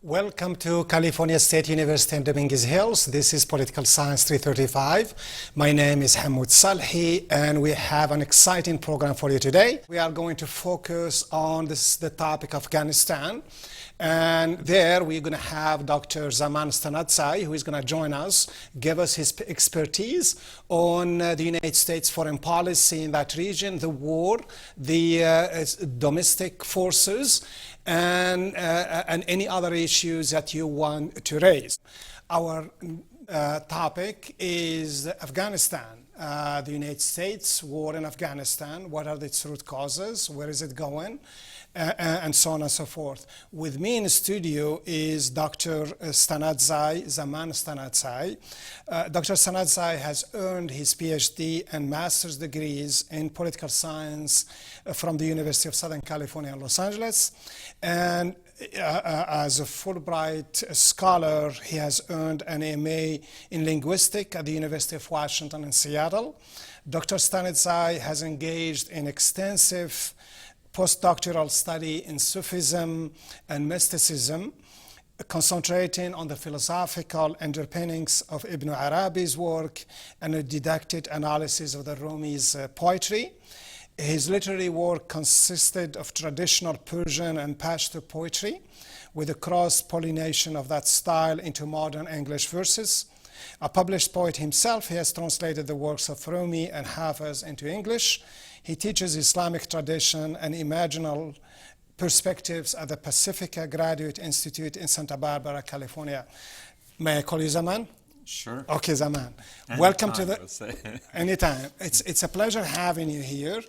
Welcome to California State University in Dominguez Hills. This is Political Science 335. My name is Hamoud Salhi, and we have an exciting program for you today. We are going to focus on the topic of Afghanistan. And there we're going to have Dr. Zaman Stanizai, who is going to join us, give us his expertise on the United States foreign policy in that region, the war, the domestic forces, and any other issues that you want to raise. Our topic is Afghanistan. The United States war in Afghanistan, what are its root causes, where is it going, and so on and so forth. With me in the studio is Dr. Stanizai, Zaman Stanizai. Dr. Stanizai has earned his PhD and master's degrees in political science from the University of Southern California in Los Angeles. And as a Fulbright scholar, he has earned an MA in linguistics at the University of Washington in Seattle. Dr. Stanizai has engaged in extensive postdoctoral study in Sufism and mysticism, concentrating on the philosophical underpinnings of Ibn Arabi's work and a didactic analysis of the Rumi's poetry. His literary work consisted of traditional Persian and Pashto poetry, with a cross-pollination of that style into modern English verses. A published poet himself, he has translated the works of Rumi and Hafiz into English. He teaches Islamic tradition and imaginal perspectives at the Pacifica Graduate Institute in Santa Barbara, California. May I call you Zaman? Sure. Okay, Zaman. Welcome to the... Anytime. It's a pleasure having you here.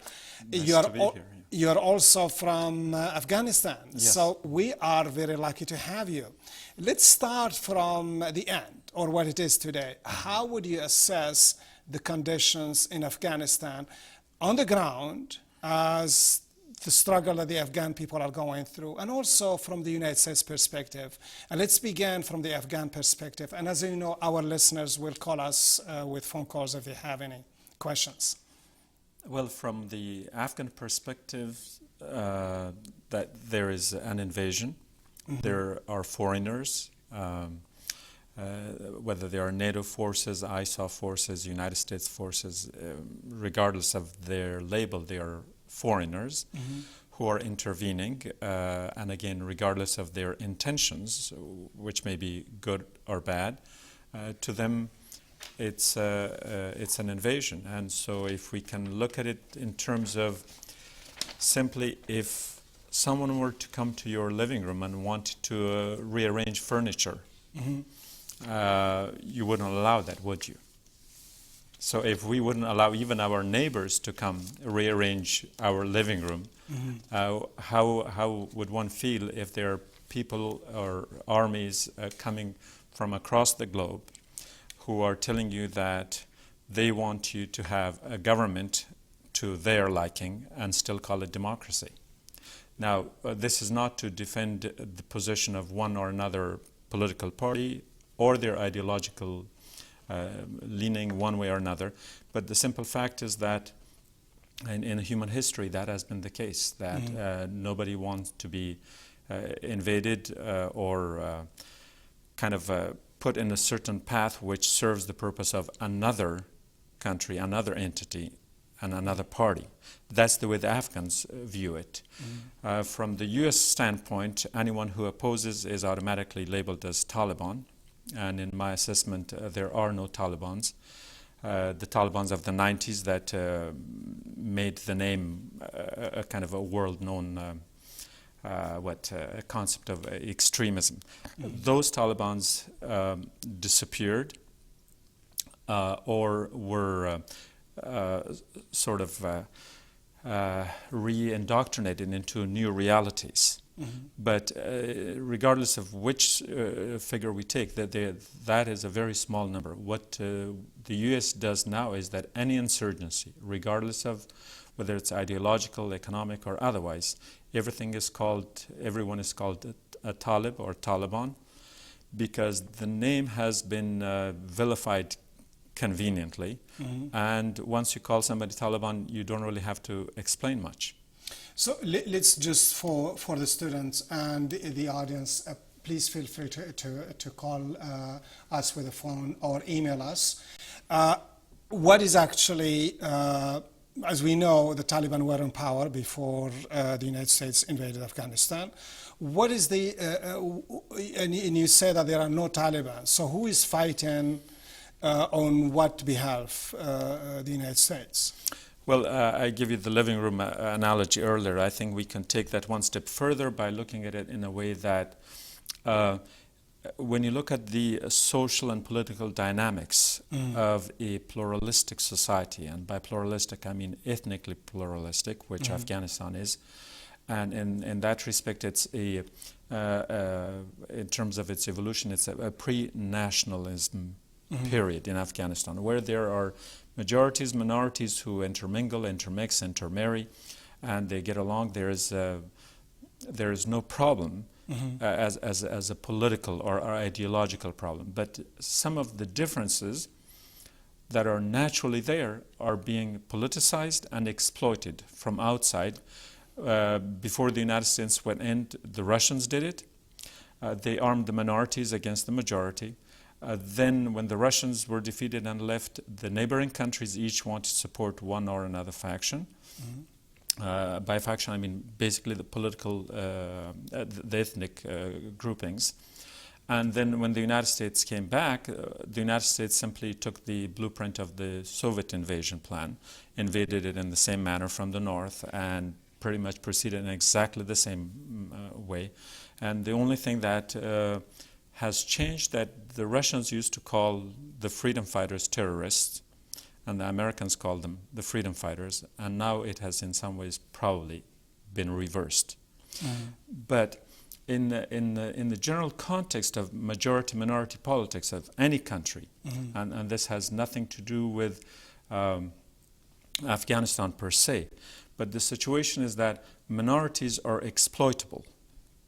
Nice to be here. You're also from Afghanistan. Yes. So we are very lucky to have you. Let's start from the end, or what it is today. How would you assess the conditions in Afghanistan on the ground as the struggle that the Afghan people are going through, and also from the United States perspective? And let's begin from the Afghan perspective. And as you know, our listeners will call us with phone calls if they have any questions. Well, from the Afghan perspective, that there is an invasion. Mm-hmm. There are foreigners, whether they are NATO forces, ISAF forces, United States forces, regardless of their label, they are foreigners. Mm-hmm. Who are intervening, and again, regardless of their intentions, which may be good or bad, to them it's an invasion. And so if we can look at it in terms of simply if someone were to come to your living room and wanted to rearrange furniture, mm-hmm. You wouldn't allow that, would you? So if we wouldn't allow even our neighbors to come rearrange our living room, mm-hmm. How would one feel if there are people or armies coming from across the globe who are telling you that they want you to have a government to their liking and still call it democracy? Now, this is not to defend the position of one or another political party or their ideological leaning one way or another, but the simple fact is that in human history that has been the case, that mm-hmm. Nobody wants to be invaded or kind of put in a certain path which serves the purpose of another country, another entity, and another party. That's the way the Afghans view it. Mm-hmm. From the U.S. standpoint, anyone who opposes is automatically labeled as Taliban. And in my assessment, there are no Talibans. The Talibans of the 90s that made the name a kind of a world-known concept of extremism. Mm-hmm. Those Talibans disappeared or were sort of re-indoctrinated into new realities. Mm-hmm. But regardless of which figure we take, that is a very small number. What the U.S. does now is that any insurgency, regardless of whether it's ideological, economic, or otherwise, everyone is called a Talib or Taliban, because the name has been vilified conveniently. Mm-hmm. And once you call somebody Taliban, you don't really have to explain much. So let's just, for the students and the audience, please feel free to call us with a phone or email us. What is actually, as we know, the Taliban were in power before the United States invaded Afghanistan. What is and you say that there are no Taliban, so who is fighting on what behalf, the United States? Well, I give you the living room analogy earlier. I think we can take that one step further by looking at it in a way that when you look at the social and political dynamics of a pluralistic society, and by pluralistic I mean ethnically pluralistic, which Afghanistan is, and in that respect it's in terms of its evolution, it's a pre-nationalism period in Afghanistan, where there are majorities, minorities who intermingle, intermix, intermarry, and they get along. There is no problem as a political or ideological problem. But some of the differences that are naturally there are being politicized and exploited from outside. Before the United States went in, the Russians did it. They armed the minorities against the majority. Then when the Russians were defeated and left, the neighboring countries each wanted to support one or another faction. By faction, I mean basically the political, the ethnic groupings. And then when the United States came back, the United States simply took the blueprint of the Soviet invasion plan, invaded it in the same manner from the north, and pretty much proceeded in exactly the same way. And the only thing that has changed, that the Russians used to call the freedom fighters terrorists, and the Americans call them the freedom fighters, and now it has in some ways probably been reversed. But in the general context of majority-minority politics of any country, and this has nothing to do with Afghanistan per se, but the situation is that minorities are exploitable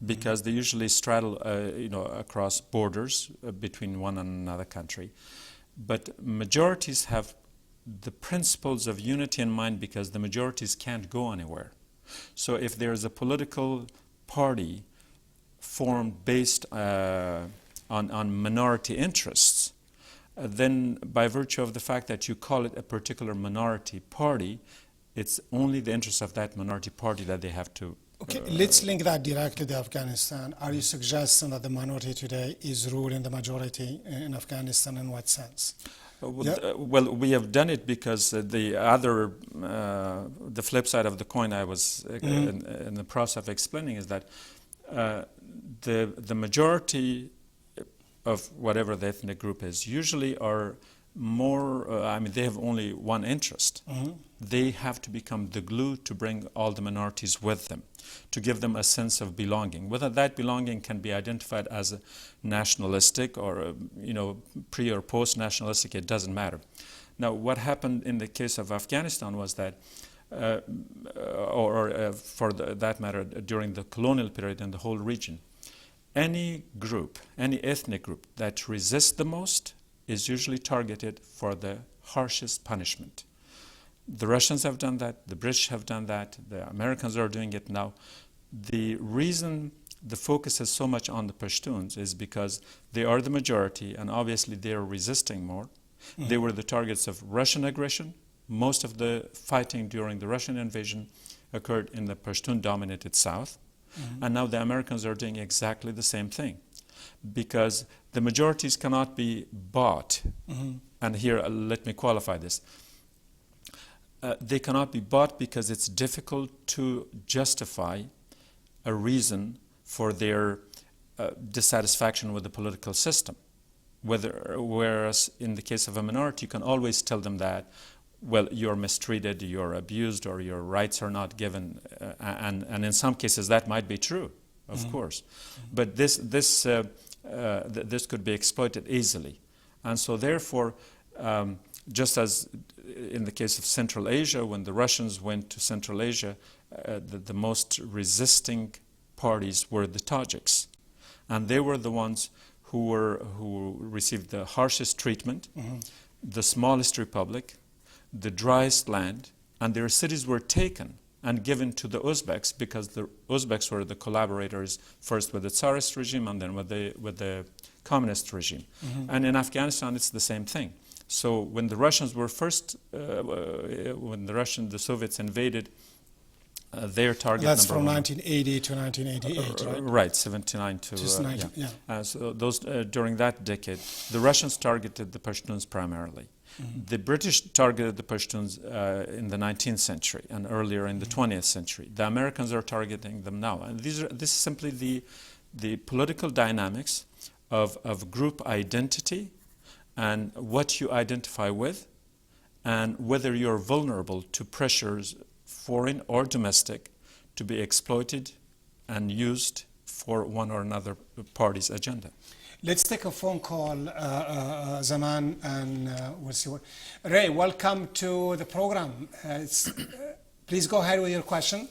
because they usually straddle across borders between one and another country. But majorities have the principles of unity in mind because the majorities can't go anywhere. So if there is a political party formed based on minority interests, then by virtue of the fact that you call it a particular minority party, it's only the interests of that minority party that they have to... Okay, let's link that directly to Afghanistan. Are you suggesting that the minority today is ruling the majority in Afghanistan? In what sense? Well, we have done it because the flip side of the coin I was in the process of explaining is that the majority of whatever the ethnic group is usually are more, they have only one interest. They have to become the glue to bring all the minorities with them, to give them a sense of belonging. Whether that belonging can be identified as a nationalistic or pre or post-nationalistic, it doesn't matter. Now, what happened in the case of Afghanistan was that, for that matter, during the colonial period in the whole region, any group, any ethnic group that resists the most is usually targeted for the harshest punishment. The Russians have done that, the British have done that, the Americans are doing it now. The reason the focus is so much on the Pashtuns is because they are the majority and obviously they are resisting more. They were the targets of Russian aggression. Most of the fighting during the Russian invasion occurred in the Pashtun-dominated south. And now the Americans are doing exactly the same thing, because the majorities cannot be bought. And here, let me qualify this. They cannot be bought because it's difficult to justify a reason for their dissatisfaction with the political system. Whereas in the case of a minority, you can always tell them that, well, you're mistreated, you're abused, or your rights are not given, and in some cases that might be true, of course. But this could be exploited easily, and so therefore, just as in the case of Central Asia, when the Russians went to Central Asia, the most resisting parties were the Tajiks, and they were the ones who received the harshest treatment, the smallest republic, the driest land, and their cities were taken and given to the Uzbeks, because the Uzbeks were the collaborators first with the Tsarist regime and then with the communist regime. And in Afghanistan, it's the same thing. So when the Russians were the Soviets invaded, their target That's number from one, 1980 to 1988, right? right, 79 to Just 90, yeah. so those during that decade, the Russians targeted the Pashtuns primarily. The British targeted the Pashtuns in the 19th century and earlier in the 20th century. The Americans are targeting them now, and this is simply the political dynamics of group identity and what you identify with, and whether you're vulnerable to pressures, foreign or domestic, to be exploited and used for one or another party's agenda. Let's take a phone call, Zaman, and we'll see what. Ray, welcome to the program. Please go ahead with your question.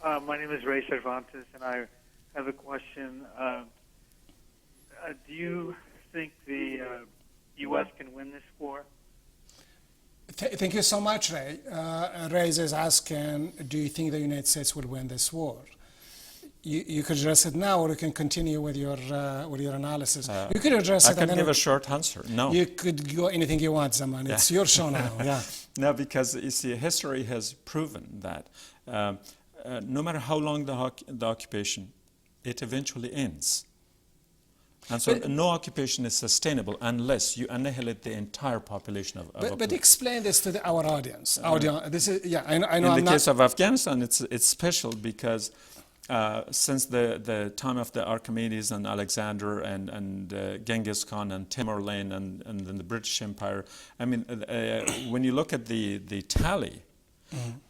My name is Ray Cervantes, and I have a question. Do you think the U.S. can win this war? Thank you so much, Ray. Ray is asking, do you think the United States will win this war? You could address it now, or you can continue with your analysis. You could address it. I can give a short answer. No. You could go anything you want, Zaman. It's your show now. Yeah. No, because you see, history has proven that no matter how long the occupation, it eventually ends. And so no occupation is sustainable unless you annihilate the entire population of a But explain this to our audience. This is, yeah, I know. In the case of Afghanistan, it's special because since the time of the Archimedes and Alexander and Genghis Khan and Tamerlane and then the British Empire, I mean, when you look at the tally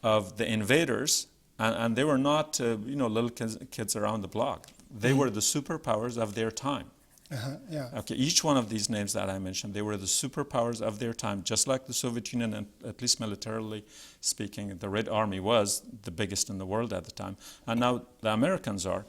of the invaders, and they were not little kids around the block. They were the superpowers of their time. Yeah. Okay, each one of these names that I mentioned, they were the superpowers of their time, just like the Soviet Union, and at least militarily speaking, the Red Army was the biggest in the world at the time, and now the Americans are.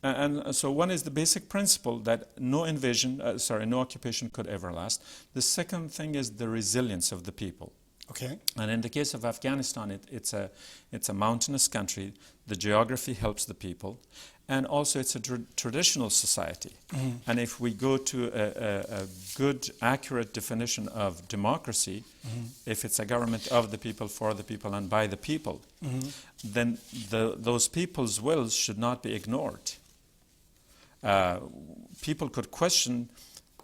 And so one is the basic principle that no occupation could ever last. The second thing is the resilience of the people. Okay. And in the case of Afghanistan, it's a mountainous country. The geography helps the people. And also it's a traditional society. And if we go to a good, accurate definition of democracy, if it's a government of the people, for the people, and by the people, then those people's wills should not be ignored. People could question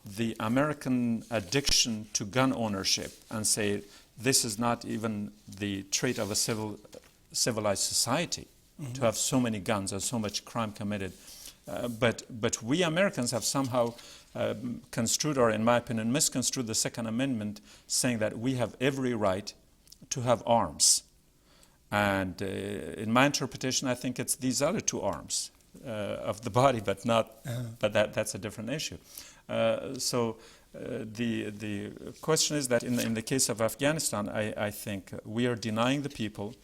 the American addiction to gun ownership and say, this is not even the trait of a civilized society. To have so many guns and so much crime committed. But we Americans have somehow construed, or in my opinion, misconstrued the Second Amendment, saying that we have every right to have arms. And in my interpretation, I think it's these other two arms of the body, but not. But that's a different issue. So the question is that in the case of Afghanistan, I think we are denying the people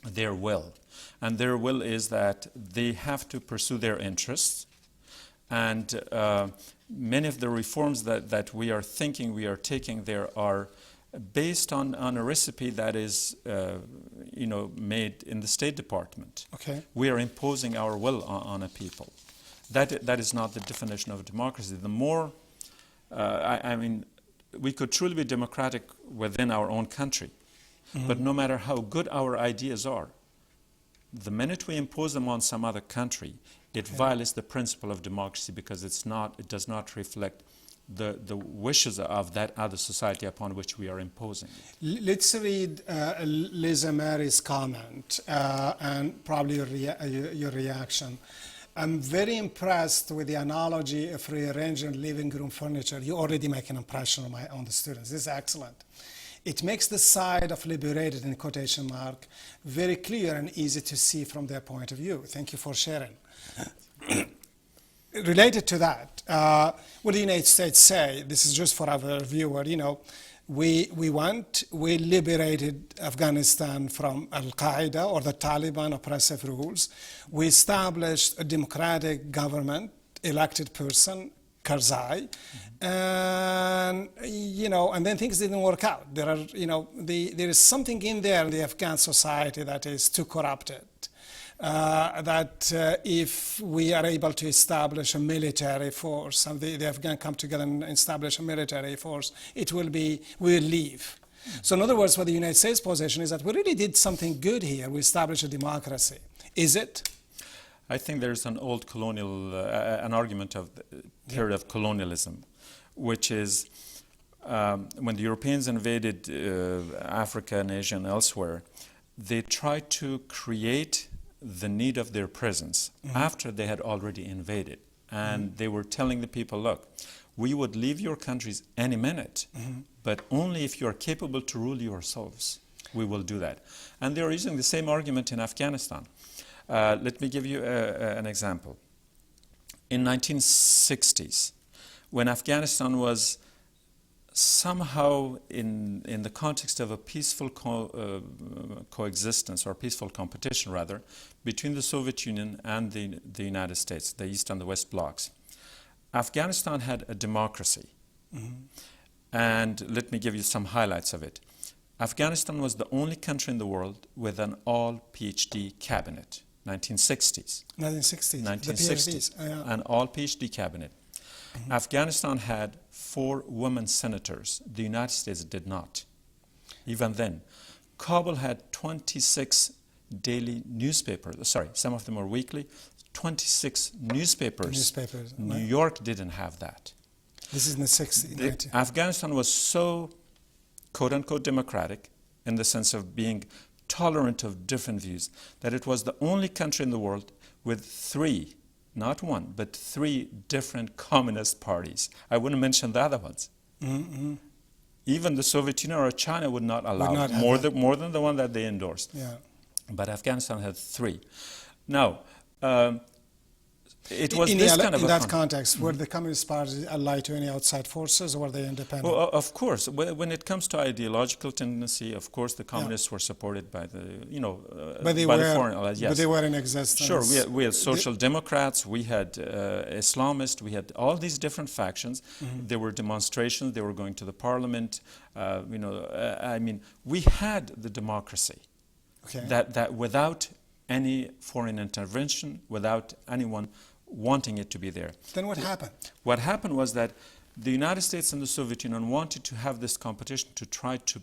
their will. And their will is that they have to pursue their interests. And many of the reforms that we are thinking we are taking there are based on a recipe that is made in the State Department. We are imposing our will on a people. That is not the definition of democracy. The more, I mean, we could truly be democratic within our own country. But no matter how good our ideas are, the minute we impose them on some other country, it violates the principle of democracy because it does not reflect the wishes of that other society upon which we are imposing. Let's read Liza Mary's comment and probably your reaction. I'm very impressed with the analogy of rearranging living room furniture. You already make an impression on the students. This is excellent. It makes the side of liberated, in quotation mark, very clear and easy to see from their point of view. Thank you for sharing. Related to that, what the United States say, this is just for our viewer, we liberated Afghanistan from Al-Qaeda or the Taliban oppressive rules. We established a democratic government, elected person, Karzai, and and then things didn't work out. There are, there is something in there in the Afghan society that is too corrupted. That if we are able to establish a military force and the Afghan come together and establish a military force, we'll leave. So in other words, what the United States position is that we really did something good here. We established a democracy. Is it? I think there's an old colonial, an argument of the period of colonialism, which is when the Europeans invaded Africa and Asia and elsewhere, they tried to create the need of their presence after they had already invaded. And they were telling the people, look, we would leave your countries any minute, but only if you are capable to rule yourselves, we will do that. And they are using the same argument in Afghanistan. Let me give you an example. In 1960s, when Afghanistan was somehow in the context of a peaceful coexistence, or peaceful competition rather, between the Soviet Union and the United States, the East and the West blocs, Afghanistan had a democracy. And let me give you some highlights of it. Afghanistan was the only country in the world with an all PhD cabinet. 1960s. 1960s. An all PhD cabinet. Afghanistan had 4 women senators. The United States did not. Even then, Kabul had 26 daily newspapers. Sorry, some of them are weekly. 26 newspapers. New York didn't have that. This is in the 60s. Afghanistan was so, quote-unquote, democratic in the sense of being tolerant of different views, that it was the only country in the world with 3, not 1, but 3 different communist parties. I wouldn't mention the other ones. Even the Soviet Union or China would not allow more than the one that they endorsed. Yeah. But Afghanistan had 3. Now, it was in this kind of in a that context, were the Communist Party allied to any outside forces, or were they independent? Well, of course. When it comes to ideological tendency, of course, the communists were supported by the, the foreign allies. Yes. But they were in existence. Sure, we had social democrats, we had Islamists, we had all these different factions. There were demonstrations. They were going to the parliament. I mean, we had the democracy. Okay. That without any foreign intervention, without anyone wanting it to be there. Then what happened? What happened was that the United States and the Soviet Union wanted to have this competition to try to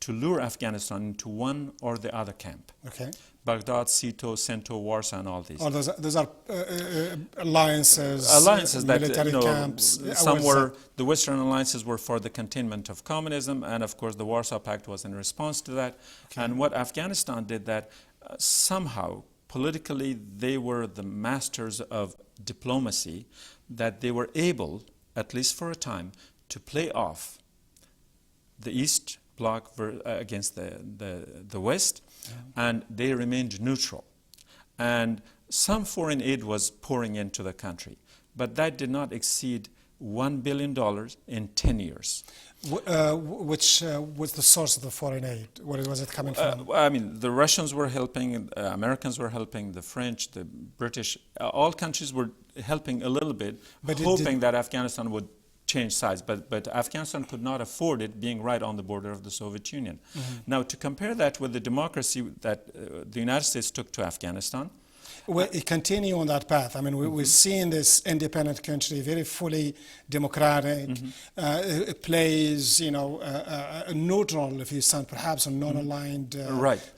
lure Afghanistan into one or the other camp. Okay. Baghdad, Sito, Sento, Warsaw, and all these. Oh, those are alliances. Alliances that military camps. Some were, the Western alliances were for the containment of communism, and of course the Warsaw Pact was in response to that. Okay. And what Afghanistan did that somehow politically they were the masters of diplomacy, that they were able, at least for a time, to play off the East Bloc against the West, and they remained neutral. And some foreign aid was pouring into the country, but that did not exceed $1 billion in 10 years. Which was the source of the foreign aid? Where was it coming from? I mean, the Russians were helping, Americans were helping, the French, the British, all countries were helping a little bit, but hoping that Afghanistan would change sides. But Afghanistan could not afford it, being right on the border of the Soviet Union. Now, to compare that with the democracy that the United States took to Afghanistan, well, continue on that path. I mean, we're seeing this independent country, very fully democratic, it plays, neutral, if you stand perhaps a non-aligned,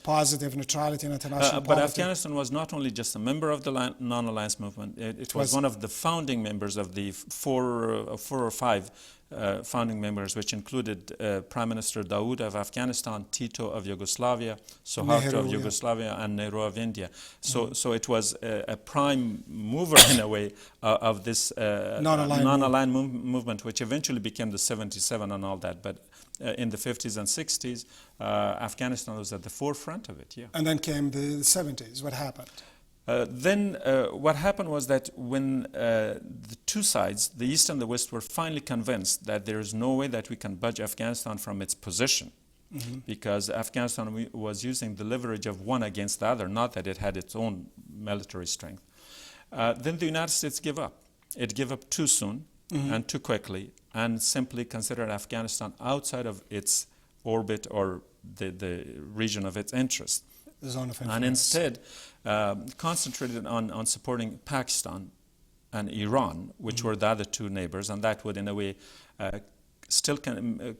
positive neutrality in international But Afghanistan was not only just a member of the non-alliance movement, it was one of the founding members of the four or five founding members, which included Prime Minister Dawood of Afghanistan, Tito of Yugoslavia, Suharto of Yugoslavia, and Nehru of India. So it was a prime mover in a way of this non-aligned movement, which eventually became the 77 and all that. But in the 50s and 60s, Afghanistan was at the forefront of it. Yeah. And then came the 70s. What happened? Then what happened was that when the two sides, the East and the West, were finally convinced that there is no way that we can budge Afghanistan from its position, because Afghanistan was using the leverage of one against the other, not that it had its own military strength, then the United States gave up. it gave up too soon and too quickly, and simply considered Afghanistan outside of its orbit or the region of its interest. The zone of influence. And instead concentrated on supporting Pakistan and Iran, which were the other two neighbors, and that would in a way still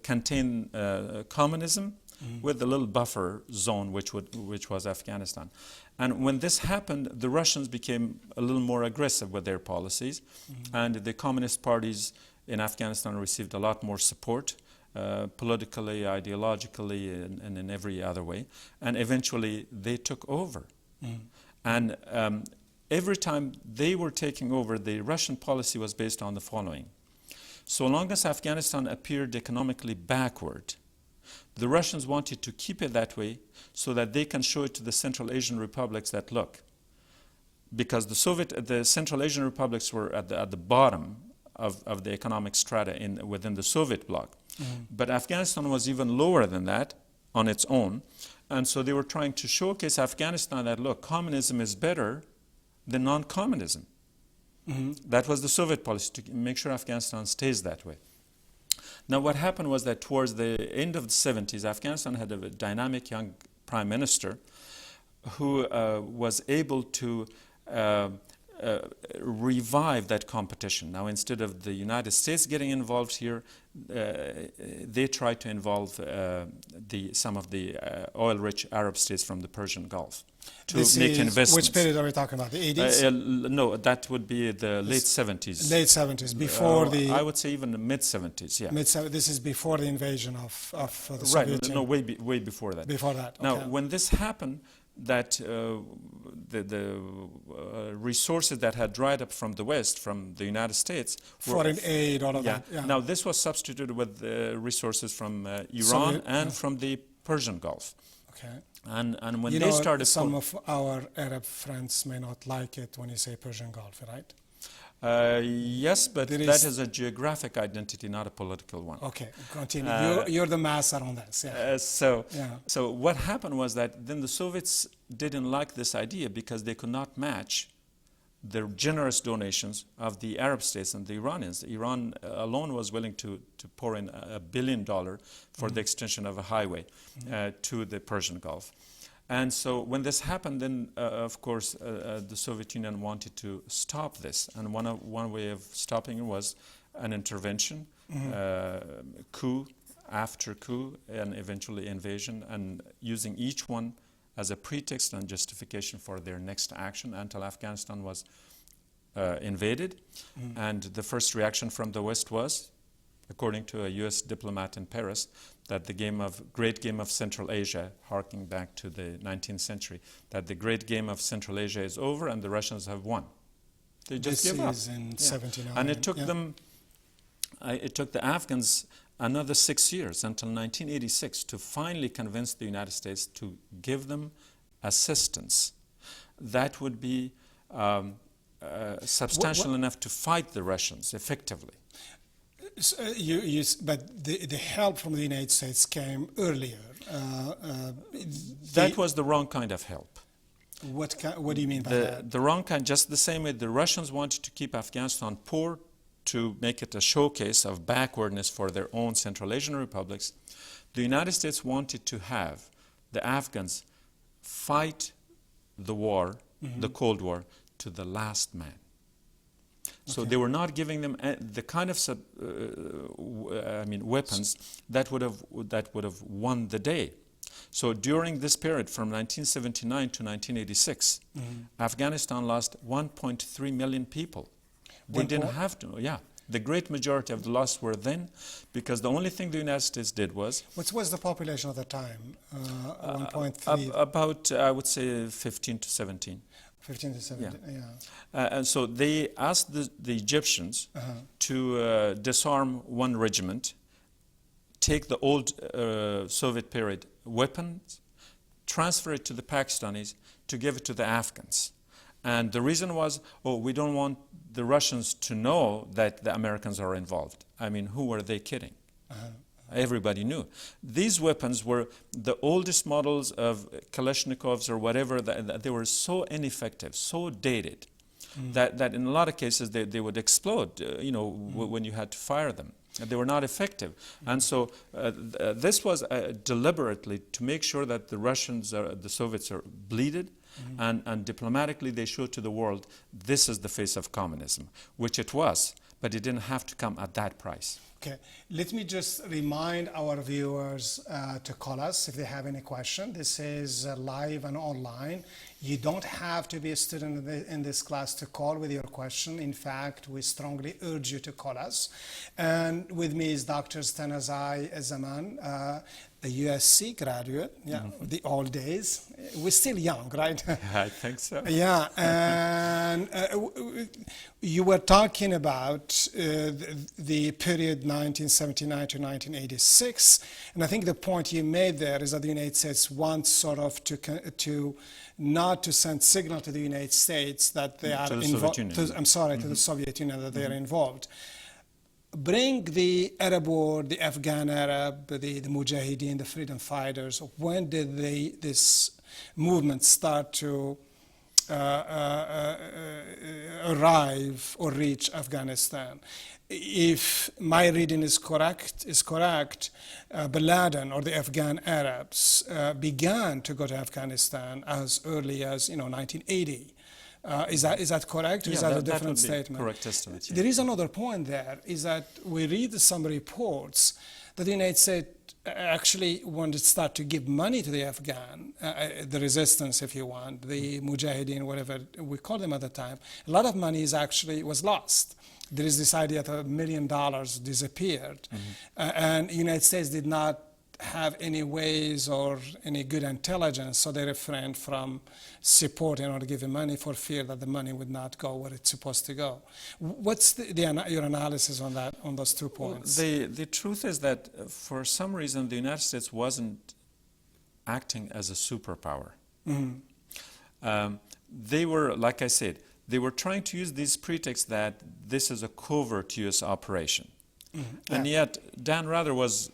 contain communism with a little buffer zone which was Afghanistan. And when this happened, the Russians became a little more aggressive with their policies, and the communist parties in Afghanistan received a lot more support, politically, ideologically, and in every other way. And eventually they took over. And every time they were taking over, the Russian policy was based on the following. So long as Afghanistan appeared economically backward, the Russians wanted to keep it that way so that they can show it to the Central Asian republics that, look, because the Central Asian republics were at the bottom of the economic strata within the Soviet bloc. But Afghanistan was even lower than that on its own. And so they were trying to showcase Afghanistan that, look, communism is better than non-communism. That was the Soviet policy, to make sure Afghanistan stays that way. Now, what happened was that towards the end of the 70s, Afghanistan had a dynamic young prime minister who was able to revive that competition. Now, instead of the United States getting involved here, they tried to involve some of the oil-rich Arab states from the Persian Gulf to make investments. Which period are we talking about? The 80s? No, that would be the late 70s. Late 70s, before the... I would say even the mid-70s, yeah. This is before the invasion of the Soviet Right, Union. no, way before that. Before that, okay. Now, when this happened, that the resources that had dried up from the West, from the United States... Foreign aid, all of that. Yeah. Now, this was substituted with resources from Iran Soviet, and from the Persian Gulf. Okay. And when you they know, started... some of our Arab friends may not like it when you say Persian Gulf, right? Yes, but that is a geographic identity, not a political one. Okay, continue. You're the master on this. Yeah. So what happened was that then the Soviets didn't like this idea because they could not match the generous donations of the Arab states and the Iranians. Iran alone was willing to pour in $1 billion for the extension of a highway to the Persian Gulf. And so when this happened, then of course the Soviet Union wanted to stop this, and one way of stopping it was an intervention, coup after coup, and eventually invasion, and using each one as a pretext and justification for their next action until Afghanistan was invaded. And the first reaction from the West was, according to a US diplomat in Paris, that the great game of Central Asia, harking back to the 19th century, that the great game of Central Asia is over and the Russians have won. They just give up. This is in 79. And it took them, it took the Afghans another 6 years until 1986 to finally convince the United States to give them assistance that would be substantial enough to fight the Russians effectively. But the help from the United States came earlier. That was the wrong kind of help. What do you mean by that? The wrong kind, just the same way the Russians wanted to keep Afghanistan poor to make it a showcase of backwardness for their own Central Asian republics. The United States wanted to have the Afghans fight the war, the Cold War, to the last man. So they were not giving them the kind of weapons that would have won the day. So during this period, from 1979 to 1986, Afghanistan lost 1.3 million people. They didn't have to. Yeah, the great majority of the loss were then, because the only thing the United States did was. What was the population at the time? 1.3. About, I would say, 15 to 17. 15 to 17, yeah. And so they asked the Egyptians to disarm one regiment, take the old Soviet period weapons, transfer it to the Pakistanis to give it to the Afghans. And the reason was, we don't want the Russians to know that the Americans are involved. I mean, who were they kidding? Everybody knew. These weapons were the oldest models of Kalashnikovs or whatever. They were so ineffective, so dated, that in a lot of cases they would explode, when you had to fire them. They were not effective. And so this was deliberately to make sure that the Russians, the Soviets are bleeded, and diplomatically they showed to the world, this is the face of communism, which it was, but it didn't have to come at that price. Okay, let me just remind our viewers to call us if they have any question. This is live and online. You don't have to be a student in this class to call with your question. In fact, we strongly urge you to call us. And with me is Dr. Stanizai Zaman, a USC graduate, the old days. We're still young, right? I think so. Yeah, and you were talking about the period 1979 to 1986, and I think the point you made there is that the United States wants sort of to not to send signal to the United States that they are involved. I'm sorry, to the Soviet Union that they are involved. Bring the Arab war, the Afghan Arab, the Mujahideen, the freedom fighters. When did this movement start to arrive or reach Afghanistan? If my reading is correct, Bin Laden or the Afghan Arabs began to go to Afghanistan as early as 1980. Is that correct? Or is that a different statement? Correct estimate. Yeah. There is another point there, is that we read some reports that the United States actually wanted to start to give money to the Afghan, the resistance, if you want, the Mujahideen, whatever we called them at the time. A lot of money was lost. There is this idea that $1 million disappeared, and the United States did not have any ways or any good intelligence, so they refrained from supporting or giving money for fear that the money would not go where it's supposed to go. What's your analysis on that, on those 2 points? Well, the truth is that for some reason the United States wasn't acting as a superpower. They were, like I said, they were trying to use these pretexts that this is a covert U.S. operation. And yet Dan Rather was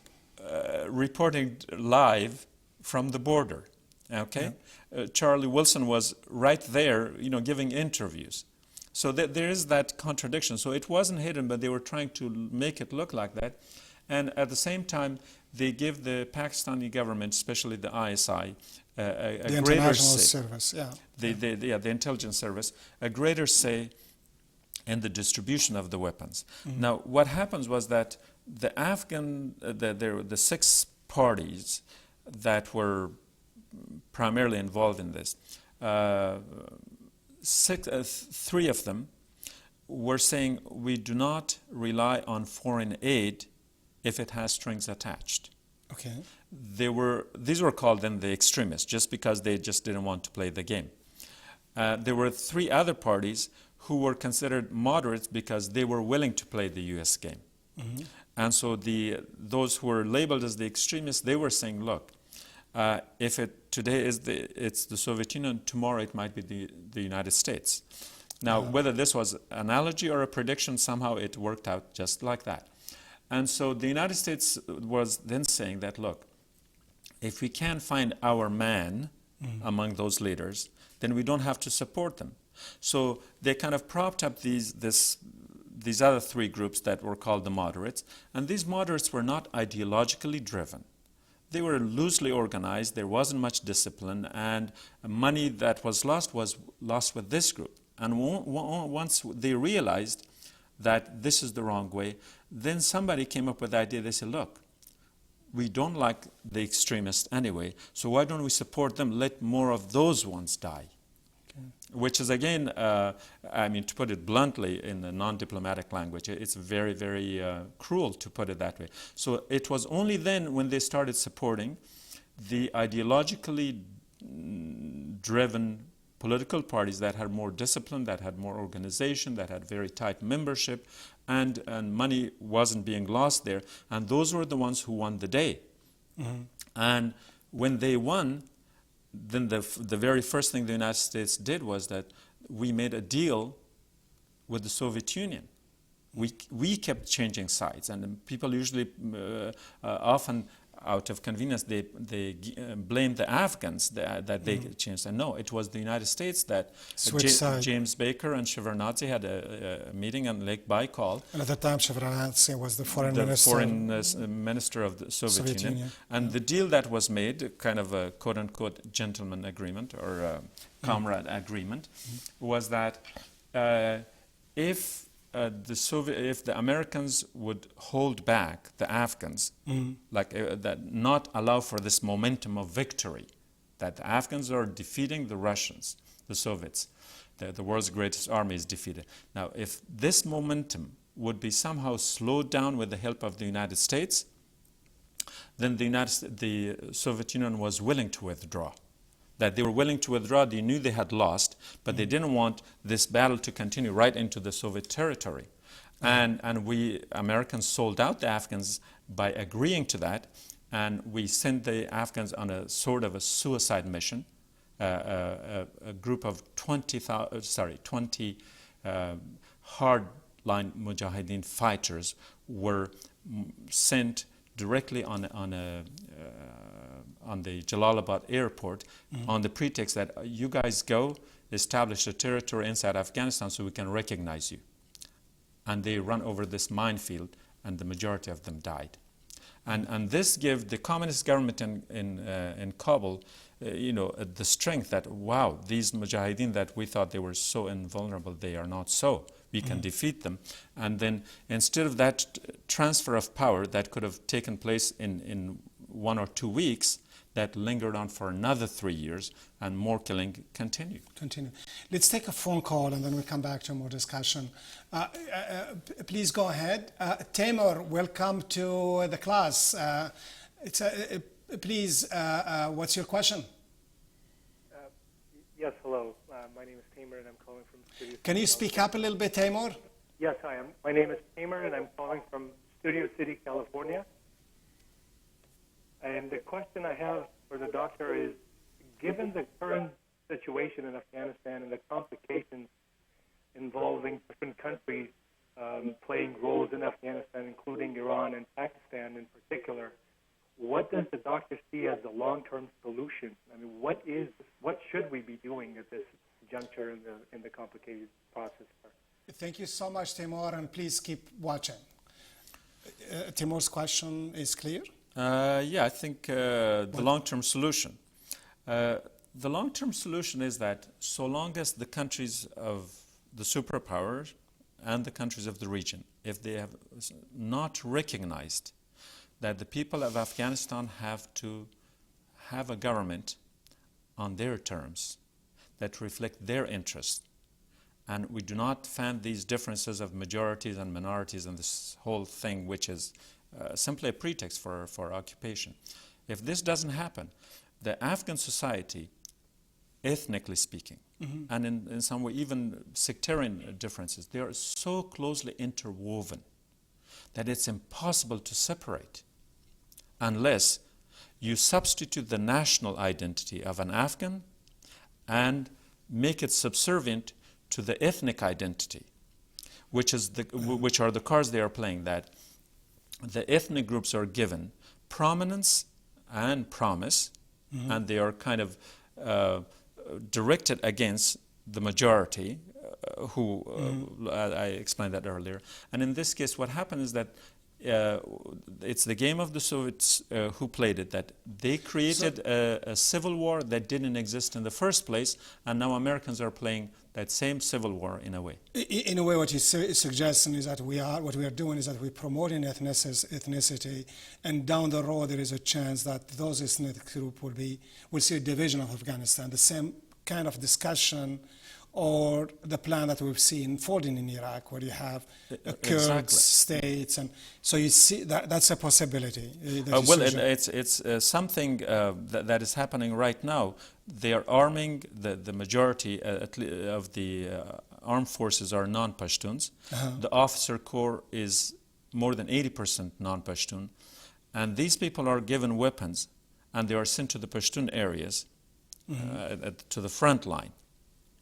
reporting live from the border, okay? Charlie Wilson was right there, giving interviews. So there is that contradiction. So it wasn't hidden, but they were trying to make it look like that. And at the same time, they give the Pakistani government, especially the ISI, a the greater international say. service, The intelligence service, a greater say in the distribution of the weapons. Now, what happens was that the the 6 parties that were primarily involved in this, 3 of them were saying we do not rely on foreign aid if it has strings attached. Okay. These were called then the extremists, just because they just didn't want to play the game. There were 3 other parties who were considered moderates because they were willing to play the U.S. game. And so those who were labeled as the extremists, they were saying, look, if today it's the Soviet Union, tomorrow it might be the United States. Now, whether this was an analogy or a prediction, somehow it worked out just like that. And so the United States was then saying that, look, if we can find our man among those leaders, then we don't have to support them. So they kind of propped up these other 3 groups that were called the moderates, and these moderates were not ideologically driven. They were loosely organized, there wasn't much discipline, and money that was lost with this group. And once they realized that this is the wrong way, then somebody came up with the idea. They said, look, we don't like the extremists anyway, so why don't we support them? Let more of those ones die. Which is, again, to put it bluntly in a non-diplomatic language, it's very, very cruel to put it that way. So it was only then when they started supporting the ideologically driven political parties that had more discipline, that had more organization, that had very tight membership, and money wasn't being lost there. And those were the ones who won the day. And when they won, then the very first thing the United States did was that we made a deal with the Soviet Union. We kept changing sides, and people usually often out of convenience, they blamed the Afghans that they changed. And no, it was the United States that James Baker and Shevardnadze had a meeting on Lake Baikal. And at the time, Shevardnadze was the foreign minister of the Soviet Union. And the deal that was made, kind of a quote-unquote gentleman agreement or a comrade agreement, was that if the Americans would hold back the Afghans, that not allow for this momentum of victory, that the Afghans are defeating the Russians, the Soviets, the world's greatest army is defeated. Now, if this momentum would be somehow slowed down with the help of the United States, then the Soviet Union was willing to withdraw. That they were willing to withdraw, they knew they had lost, but they didn't want this battle to continue right into the Soviet territory. And we Americans sold out the Afghans by agreeing to that, and we sent the Afghans on a sort of a suicide mission. A group of 20 hardline Mujahideen fighters were sent directly on the Jalalabad airport on the pretext that you guys go establish a territory inside Afghanistan so we can recognize you. And they run over this minefield, and the majority of them died. And this gave the communist government in Kabul, the strength that, wow, these Mujahideen that we thought they were so invulnerable, they are not so. We can defeat them. And then instead of that transfer of power that could have taken place in 1 or 2 weeks, that lingered on for another 3 years, and more killing continued. Let's take a phone call, and then we'll come back to more discussion. Please go ahead. Taimur, welcome to the class. Please, what's your question? Yes, hello. My name is Taimur, and I'm calling from Studio. Can you speak up a little bit, Taimur? Yes, I am. My name is Taimur, and I'm calling from Studio City, California. And the question I have for the doctor is, given the current situation in Afghanistan and the complications involving different countries playing roles in Afghanistan, including Iran and Pakistan in particular, what does the doctor see as the long-term solution? I mean, what should we be doing at this juncture in the complicated process? Thank you so much, Taimur, and please keep watching. Taimur's question is clear? I think the long-term solution. The long-term solution is that so long as the countries of the superpowers and the countries of the region, if they have not recognized that the people of Afghanistan have to have a government on their terms that reflect their interests, and we do not fan these differences of majorities and minorities and this whole thing which is simply a pretext for occupation. If this doesn't happen, the Afghan society, ethnically speaking, and in some way even sectarian differences, they are so closely interwoven that it's impossible to separate unless you substitute the national identity of an Afghan and make it subservient to the ethnic identity, which are the cards they are playing, that the ethnic groups are given prominence and promise, and they are kind of directed against the majority, who I explained that earlier. And in this case, what happened is that it's the game of the Soviets who played it, that they created a civil war that didn't exist in the first place, and now Americans are playing that same civil war in a way. In a way, what you're suggesting is that what we are doing is that we're promoting ethnicity, and down the road there is a chance that those ethnic groups will see a division of Afghanistan, the same kind of discussion or the plan that we've seen unfolding in Iraq, where you have Kurd states, and so you see that's a possibility. It's something that is happening right now. They are arming the majority of the armed forces are non-Pashtuns. The officer corps is more than 80% non-Pashtun, and these people are given weapons, and they are sent to the Pashtun areas, to the front line.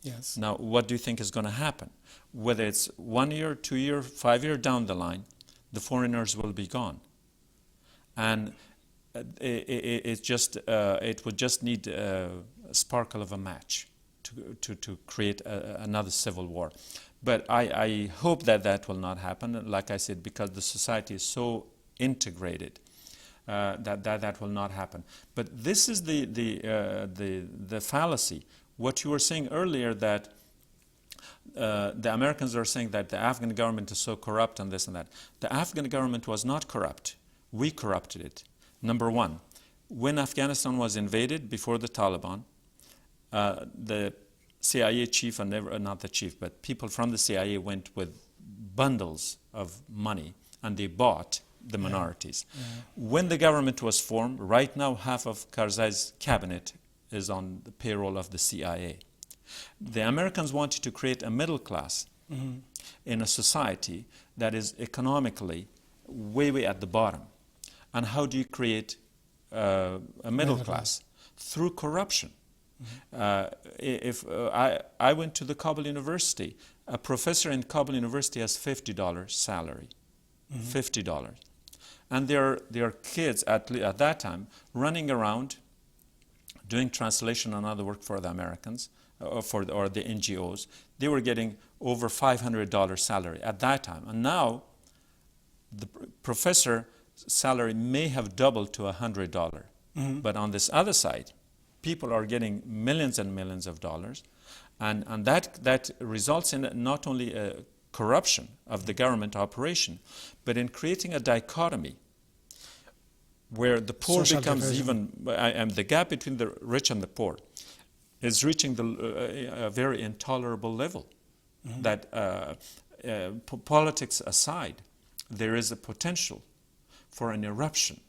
Yes. Now, what do you think is going to happen? Whether it's 1 year, 2 year, 5 year down the line, the foreigners will be gone. And it would just need a sparkle of a match to create another civil war. But I hope that will not happen, like I said, because the society is so integrated that will not happen. But this is the fallacy. What you were saying earlier, that the Americans are saying that the Afghan government is so corrupt and this and that. The Afghan government was not corrupt. We corrupted it. Number one, when Afghanistan was invaded before the Taliban, the CIA chief, and not the chief, but people from the CIA went with bundles of money and they bought the minorities. Yeah. When the government was formed, right now half of Karzai's cabinet is on the payroll of the CIA. The Americans wanted to create a middle class in a society that is economically way at the bottom. And how do you create a middle class? Through corruption. I went to the Kabul University. A professor in Kabul University has $50 salary. $50. And there are kids at that time running around doing translation and other work for the Americans or the NGOs. They were getting over $500 salary at that time. And now the professor salary may have doubled to $100. But on this other side, people are getting millions and millions of dollars. And that results in not only corruption of the government operation, but in creating a dichotomy where the poor Social becomes division. and the gap between the rich and the poor is reaching a very intolerable level. That politics aside, there is a potential for an eruption,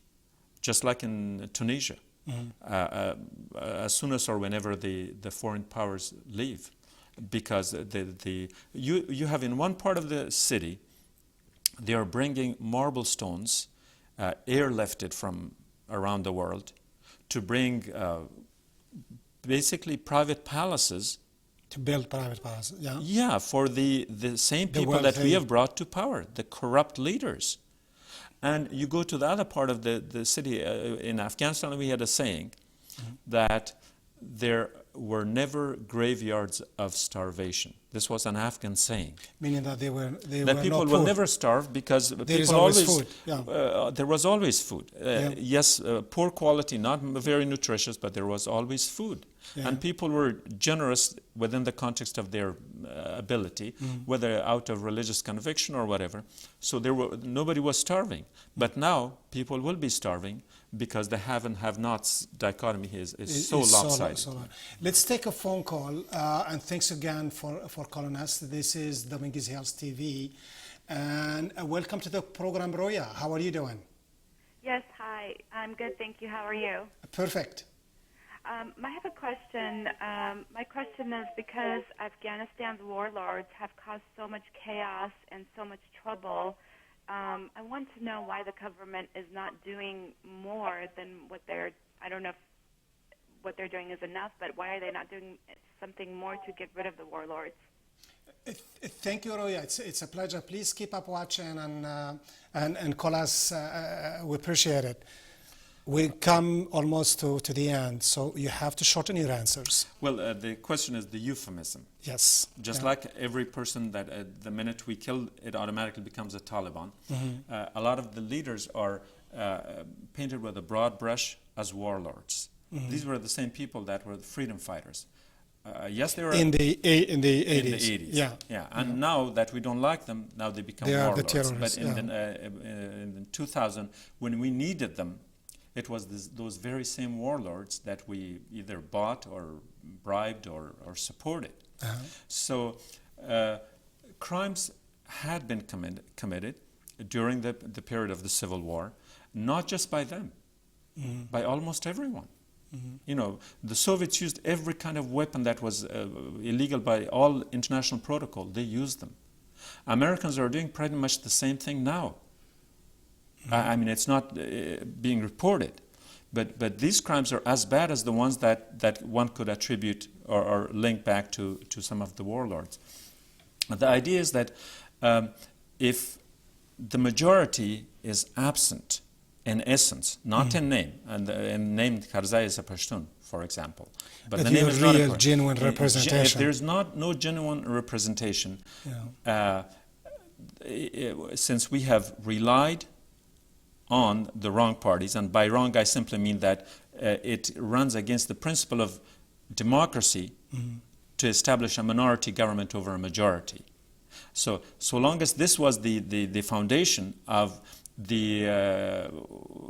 just like in Tunisia, as soon as or whenever the foreign powers leave. Because you have in one part of the city, they are bringing marble stones, airlifted from around the world, to bring basically private palaces. To build private palaces, yeah. Yeah, for the same people that we have brought to power, the corrupt leaders. And you go to the other part of the city, in Afghanistan, we had a saying that there were never graveyards of starvation. This was an Afghan saying. Meaning that that people will never starve because there people always food. Yeah. There was always food. Yes, poor quality, not very nutritious, but there was always food. Yeah. And people were generous within the context of their ability, whether out of religious conviction or whatever. So nobody was starving. But now people will be starving because the have and have-nots dichotomy is so lopsided. So let's take a phone call, and thanks again for calling us. This is Dominguez Health TV, and welcome to the program, Roya. How are you doing? Yes, hi. I'm good, thank you. How are you? Perfect. I have a question. My question is, because Afghanistan's warlords have caused so much chaos and so much trouble, I want to know why the government is not doing more than what I don't know if what they're doing is enough, but why are they not doing something more to get rid of the warlords? Thank you, Roya. It's a pleasure. Please keep up watching and call us. We appreciate it. We come almost to the end, so you have to shorten your answers. Well, the question is the euphemism. Yes. Just like every person that the minute we kill, it automatically becomes a Taliban. A lot of the leaders are painted with a broad brush as warlords. These were the same people that were the freedom fighters. Yes, they were in the 80s. In the 80s. Yeah. And now that we don't like them, now they become warlords. The terrorists. But in 2000, when we needed them, it was those very same warlords that we either bought or bribed or supported. So crimes had been committed during the period of the Civil War, not just by them, by almost everyone. You know, the Soviets used every kind of weapon that was illegal by all international protocol. They used them. Americans are doing pretty much the same thing now. I mean, it's not being reported, but these crimes are as bad as the ones that one could attribute or link back to some of the warlords. The idea is that if the majority is absent in essence, not in name. And in name, Karzai is a Pashtun, for example. But the name is not real, genuine representation. If there's no genuine representation, since we have relied on the wrong parties, and by wrong I simply mean that it runs against the principle of democracy to establish a minority government over a majority. So long as this was the foundation of the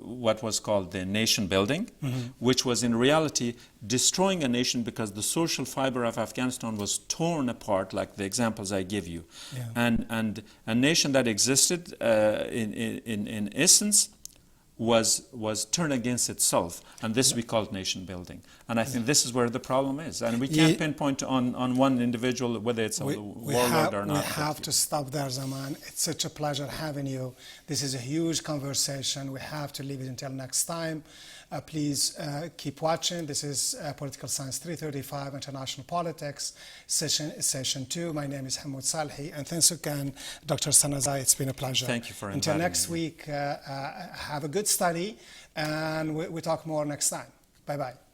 what was called the nation building, which was in reality destroying a nation because the social fiber of Afghanistan was torn apart, like the examples I give you. And a nation that existed in essence was turned against itself, and this we call nation building. And I think this is where the problem is, and we can't pinpoint on one individual whether it's a warlord or not. We have to stop there, Zaman. It's such a pleasure having you. This is a huge conversation. We have to leave it until next time. Please keep watching. This is Political Science 335, International Politics, session 2. My name is Hamoud Salhi, and thanks again, Dr. Stanizai. It's been a pleasure. Thank you for inviting me. Until next week, have a good study, and we talk more next time. Bye-bye.